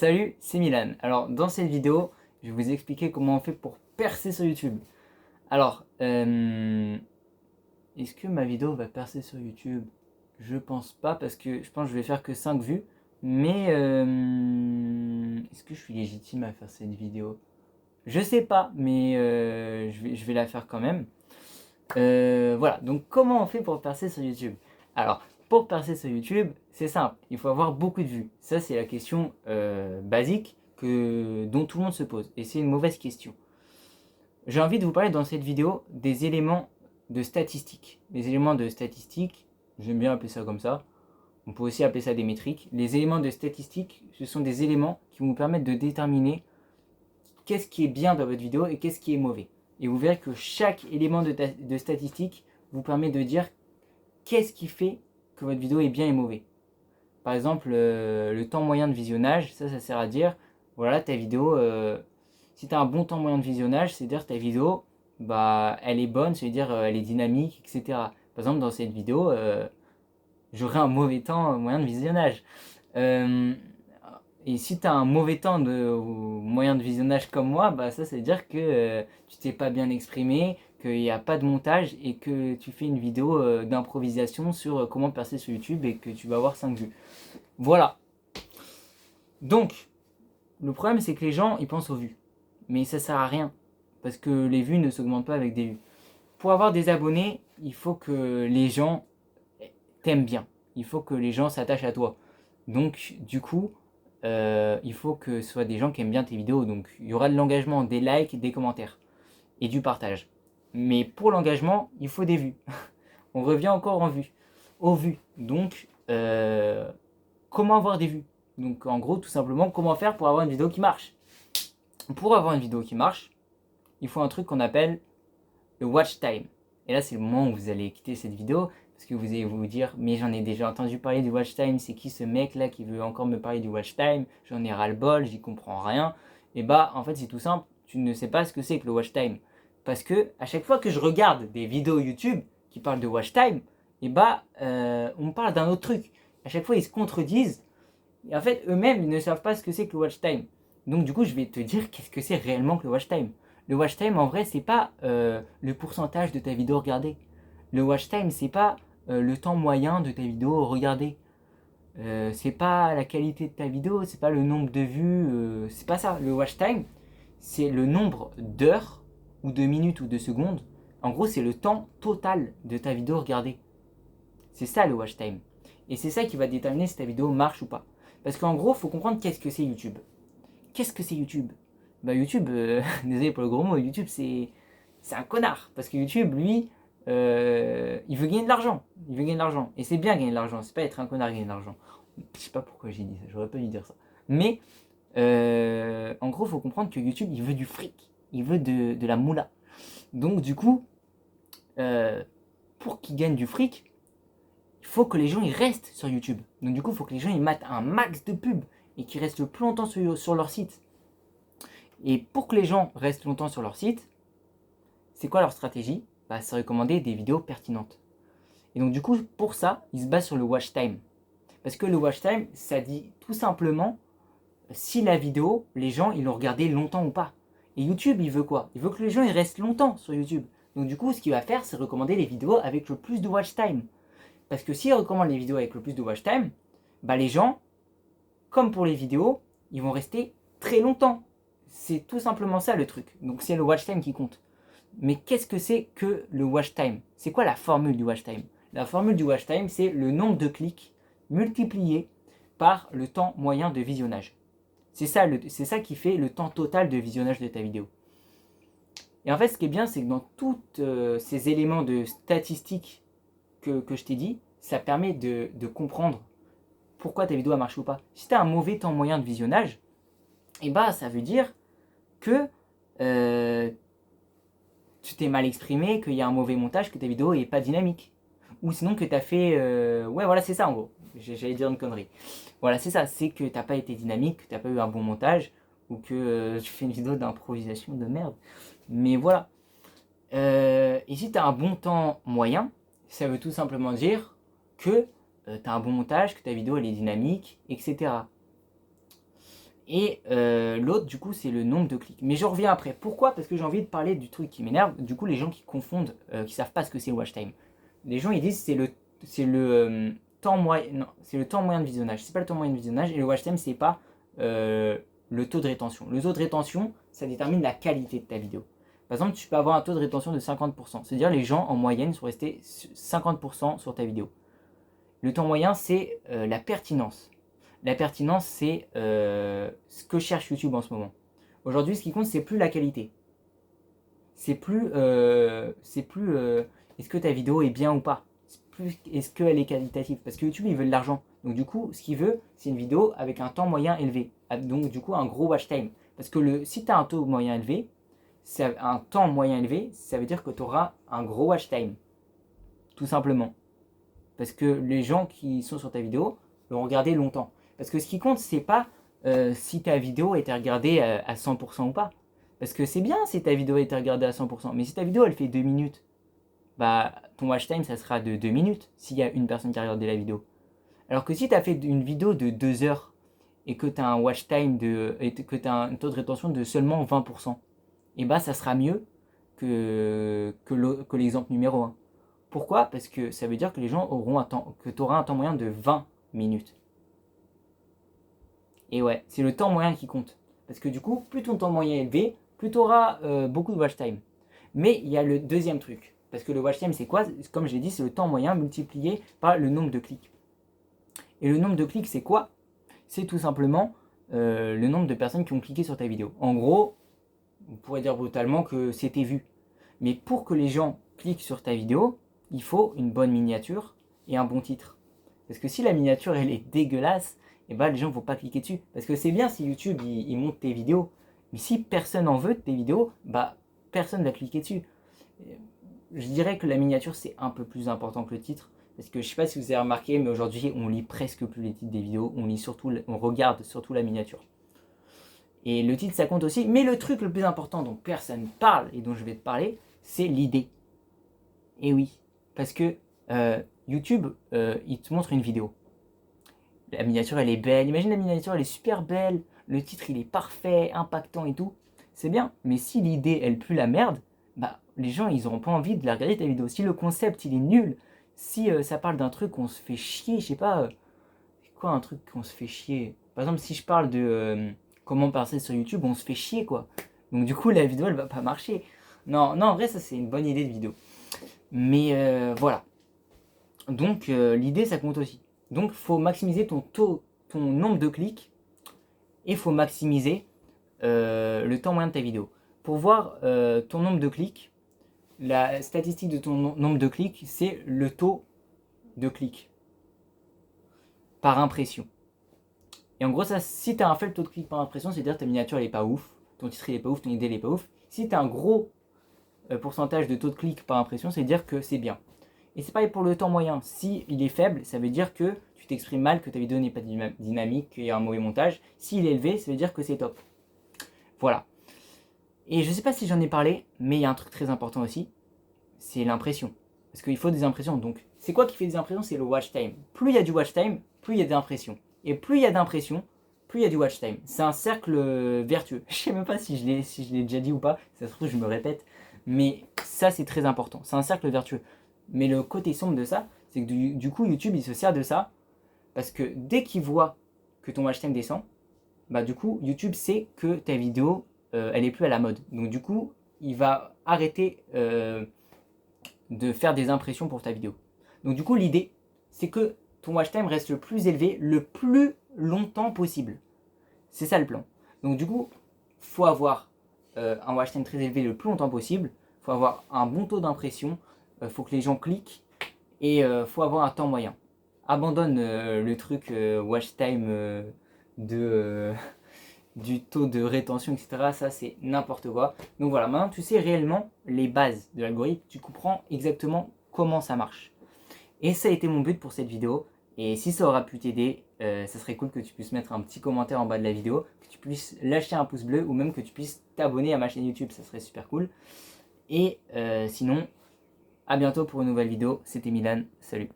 Salut, c'est Milan. Alors, dans cette vidéo, je vais vous expliquer comment on fait pour percer sur YouTube. Alors, est-ce que ma vidéo va percer sur YouTube? Je pense pas parce que je pense que je vais faire que 5 vues. Mais est-ce que je suis légitime à faire cette vidéo? Je sais pas, mais je vais la faire quand même. Voilà, donc comment on fait pour percer sur YouTube? Alors, pour percer sur YouTube, c'est simple, il faut avoir beaucoup de vues. Ça, c'est la question basique dont tout le monde se pose. Et c'est une mauvaise question. J'ai envie de vous parler dans cette vidéo des éléments de statistiques. Les éléments de statistiques, j'aime bien appeler ça comme ça. On peut aussi appeler ça des métriques. Les éléments de statistiques, ce sont des éléments qui vont vous permettre de déterminer qu'est-ce qui est bien dans votre vidéo et qu'est-ce qui est mauvais. Et vous verrez que chaque élément de statistique vous permet de dire qu'est-ce qui fait que votre vidéo est bien et mauvais. Par exemple, le temps moyen de visionnage, ça sert à dire, voilà, ta vidéo, si tu as un bon temps moyen de visionnage, c'est-à-dire ta vidéo, bah, elle est bonne, c'est-à-dire elle est dynamique, etc. Par exemple, dans cette vidéo, j'aurai un mauvais temps moyen de visionnage. Euh, et si tu as un mauvais temps de moyen de visionnage comme moi, bah ça veut dire que tu t'es pas bien exprimé, qu'il n'y a pas de montage et que tu fais une vidéo d'improvisation sur comment percer sur YouTube et que tu vas avoir 5 vues. Voilà. Donc, le problème c'est que les gens ils pensent aux vues. Mais ça sert à rien. Parce que les vues ne s'augmentent pas avec des vues. Pour avoir des abonnés, il faut que les gens t'aiment bien. Il faut que les gens s'attachent à toi. Donc, du coup, il faut que ce soit des gens qui aiment bien tes vidéos. Donc, il y aura de l'engagement, des likes, des commentaires et du partage. Mais pour l'engagement, il faut des vues. On revient encore aux vues. Donc, comment avoir des vues? Donc, en gros, tout simplement, comment faire pour avoir une vidéo qui marche? Pour avoir une vidéo qui marche, il faut un truc qu'on appelle le watch time. Et là, c'est le moment où vous allez quitter cette vidéo parce que vous allez vous dire, mais j'en ai déjà entendu parler du watch time, c'est qui ce mec là qui veut encore me parler du watch time? J'en ai ras le bol, j'y comprends rien. Et bah, en fait, c'est tout simple, tu ne sais pas ce que c'est que le watch time. Parce que à chaque fois que je regarde des vidéos YouTube qui parlent de watch time, et bah, on me parle d'un autre truc. À chaque fois, ils se contredisent. Et en fait, eux-mêmes, ils ne savent pas ce que c'est que le watch time. Donc, du coup, je vais te dire qu'est-ce que c'est réellement que le watch time. Le watch time, en vrai, c'est pas le pourcentage de ta vidéo regardée. Le watch time, c'est pas le temps moyen de ta vidéo regardée. C'est pas la qualité de ta vidéo, c'est pas le nombre de vues, c'est pas ça. Le watch time, c'est le nombre d'heures, ou de minutes, ou de secondes. En gros, c'est le temps total de ta vidéo regardée. C'est ça le watch time. Et c'est ça qui va déterminer si ta vidéo marche ou pas. Parce qu'en gros, il faut comprendre qu'est-ce que c'est YouTube. Qu'est-ce que c'est YouTube? Bah YouTube, désolé pour le gros mot, YouTube c'est un connard. Parce que YouTube, lui, il veut gagner de l'argent. Il veut gagner de l'argent. Et c'est bien gagner de l'argent, c'est pas être un connard gagner de l'argent. Je sais pas pourquoi j'ai dit ça, j'aurais pas dû dire ça. Mais en gros, il faut comprendre que YouTube, il veut du fric. Il veut de la moula. Donc du coup, euh, pour qu'il gagne du fric, il faut que les gens ils restent sur YouTube. Donc du coup, il faut que les gens ils matent un max de pubs et qu'ils restent le plus longtemps sur leur site. Et pour que les gens restent longtemps sur leur site, c'est quoi leur stratégie? Bah, c'est recommander des vidéos pertinentes. Et donc du coup, pour ça, ils se basent sur le watch time. Parce que le watch time, ça dit tout simplement si la vidéo, les gens, ils l'ont regardée longtemps ou pas. Et YouTube, il veut quoi? Il veut que les gens ils restent longtemps sur YouTube. Donc du coup, ce qu'il va faire, c'est recommander les vidéos avec le plus de watch time. Parce que s'il recommande les vidéos avec le plus de watch time, bah les gens, comme pour les vidéos, ils vont rester très longtemps. C'est tout simplement ça le truc. Donc c'est le watch time qui compte. Mais qu'est-ce que c'est que le watch time? C'est quoi la formule du watch time? La formule du watch time, c'est le nombre de clics multiplié par le temps moyen de visionnage. C'est ça qui fait le temps total de visionnage de ta vidéo. Et en fait, ce qui est bien, c'est que dans tous ces éléments de statistiques que je t'ai dit, ça permet de comprendre pourquoi ta vidéo a marché ou pas. Si tu as un mauvais temps moyen de visionnage, et bah ça veut dire que euh, tu t'es mal exprimé, qu'il y a un mauvais montage, que ta vidéo est pas dynamique. Ou sinon que tu as fait... ouais voilà c'est ça en gros. J'allais dire une connerie. Voilà c'est ça, c'est que t'as pas été dynamique, que t'as pas eu un bon montage, ou que tu fais une vidéo d'improvisation de merde. Mais voilà. Et si tu as un bon temps moyen, ça veut tout simplement dire que tu as un bon montage, que ta vidéo elle est dynamique, etc. Et l'autre, du coup, c'est le nombre de clics. Mais j'en reviens après. Pourquoi? Parce que j'ai envie de parler du truc qui m'énerve. Du coup, les gens qui confondent, qui savent pas ce que c'est le watch time. Les gens, ils disent c'est le temps moyen. Non, c'est le temps moyen de visionnage. C'est pas le temps moyen de visionnage. Et le watch time, c'est pas le taux de rétention. Le taux de rétention, ça détermine la qualité de ta vidéo. Par exemple, tu peux avoir un taux de rétention de 50%. C'est-à-dire les gens, en moyenne, sont restés 50% sur ta vidéo. Le temps moyen, c'est la pertinence. La pertinence, c'est ce que cherche YouTube en ce moment. Aujourd'hui, ce qui compte, c'est plus la qualité. C'est plus est-ce que ta vidéo est bien ou pas. C'est plus est-ce qu'elle est qualitative. Parce que YouTube, il veut de l'argent. Donc du coup, ce qu'il veut, c'est une vidéo avec un temps moyen élevé. Donc du coup, un gros watch time. Parce que si tu as un taux moyen élevé, un temps moyen élevé, ça veut dire que tu auras un gros watch time. Tout simplement. Parce que les gens qui sont sur ta vidéo l'ont regardé longtemps. Parce que ce qui compte, c'est pas si ta vidéo a été regardée à 100% ou pas. Parce que c'est bien si ta vidéo a été regardée à 100%. Mais si ta vidéo, elle fait 2 minutes, bah ton watch time, ça sera de 2 minutes s'il y a une personne qui a regardé la vidéo. Alors que si tu as fait une vidéo de 2 heures et que tu as un watch time que tu as un taux de rétention de seulement 20%, et bah ça sera mieux que l'exemple numéro 1. Pourquoi? Parce que ça veut dire que les gens auront que tu auras un temps moyen de 20 minutes. Et ouais, c'est le temps moyen qui compte. Parce que du coup, plus ton temps moyen est élevé, plus tu auras beaucoup de watch time. Mais il y a le deuxième truc. Parce que le watch time, c'est quoi? Comme je l'ai dit, c'est le temps moyen multiplié par le nombre de clics. Et le nombre de clics, c'est quoi? C'est tout simplement le nombre de personnes qui ont cliqué sur ta vidéo. En gros, on pourrait dire brutalement que c'était vu. Mais pour que les gens cliquent sur ta vidéo, il faut une bonne miniature et un bon titre. Parce que si la miniature elle est dégueulasse, et bah les gens ne vont pas cliquer dessus. Parce que c'est bien si YouTube il monte tes vidéos, mais si personne en veut de tes vidéos, bah personne ne va cliquer dessus. Je dirais que la miniature c'est un peu plus important que le titre. Parce que je sais pas si vous avez remarqué, mais aujourd'hui on lit presque plus les titres des vidéos, on regarde surtout la miniature. Et le titre ça compte aussi, mais le truc le plus important dont personne parle et dont je vais te parler, c'est l'idée. Et oui, parce que YouTube, il te montre une vidéo. La miniature, elle est belle. Imagine la miniature, elle est super belle. Le titre, il est parfait, impactant et tout. C'est bien. Mais si l'idée, elle pue la merde, bah, les gens, ils auront pas envie de la regarder ta vidéo. Si le concept, il est nul, si ça parle d'un truc qu'on se fait chier, je sais pas, c'est quoi un truc qu'on se fait chier? Par exemple, si je parle de comment passer sur YouTube, on se fait chier, quoi. Donc du coup, la vidéo, elle va pas marcher. Non, non, en vrai, ça, c'est une bonne idée de vidéo. Mais voilà. Donc l'idée, ça compte aussi. Donc il faut maximiser ton nombre de clics et il faut maximiser le temps moyen de ta vidéo. Pour voir ton nombre de clics, la statistique de ton nombre de clics, c'est le taux de clics par impression. Et en gros, ça, si tu as un faible taux de clics par impression, c'est-à-dire que ta miniature elle est pas ouf, ton titre il est pas ouf, ton idée elle est pas ouf. Si tu as un gros pourcentage de taux de clics par impression, c'est-à-dire que c'est bien. Et c'est pareil pour le temps moyen. Si il est faible, ça veut dire que tu t'exprimes mal, que ta vidéo n'est pas dynamique, qu'il y a un mauvais montage. S'il est élevé, ça veut dire que c'est top. Voilà. Et je sais pas si j'en ai parlé, mais il y a un truc très important aussi, c'est l'impression. Parce qu'il faut des impressions. Donc, c'est quoi qui fait des impressions? C'est le watch time. Plus il y a du watch time, plus il y a d'impressions. Et plus il y a d'impressions, plus il y a du watch time. C'est un cercle vertueux. Je sais même pas si je l'ai déjà dit ou pas. Ça se trouve, je me répète. Mais ça, c'est très important. C'est un cercle vertueux. Mais le côté sombre de ça, c'est que du coup, YouTube, il se sert de ça. Parce que dès qu'il voit que ton watch time descend, bah du coup, YouTube sait que ta vidéo, elle est plus à la mode. Donc du coup, il va arrêter de faire des impressions pour ta vidéo. Donc du coup, l'idée, c'est que ton watch time reste le plus élevé le plus longtemps possible. C'est ça le plan. Donc du coup, faut avoir un watch time très élevé le plus longtemps possible. Faut avoir un bon taux d'impression. Faut que les gens cliquent. Et faut avoir un temps moyen. Abandonne le truc watch time du taux de rétention, etc. Ça, c'est n'importe quoi. Donc voilà, maintenant tu sais réellement les bases de l'algorithme. Tu comprends exactement comment ça marche. Et ça a été mon but pour cette vidéo. Et si ça aura pu t'aider, ça serait cool que tu puisses mettre un petit commentaire en bas de la vidéo, que tu puisses lâcher un pouce bleu ou même que tu puisses t'abonner à ma chaîne YouTube. Ça serait super cool. Et sinon, à bientôt pour une nouvelle vidéo. C'était Milan. Salut.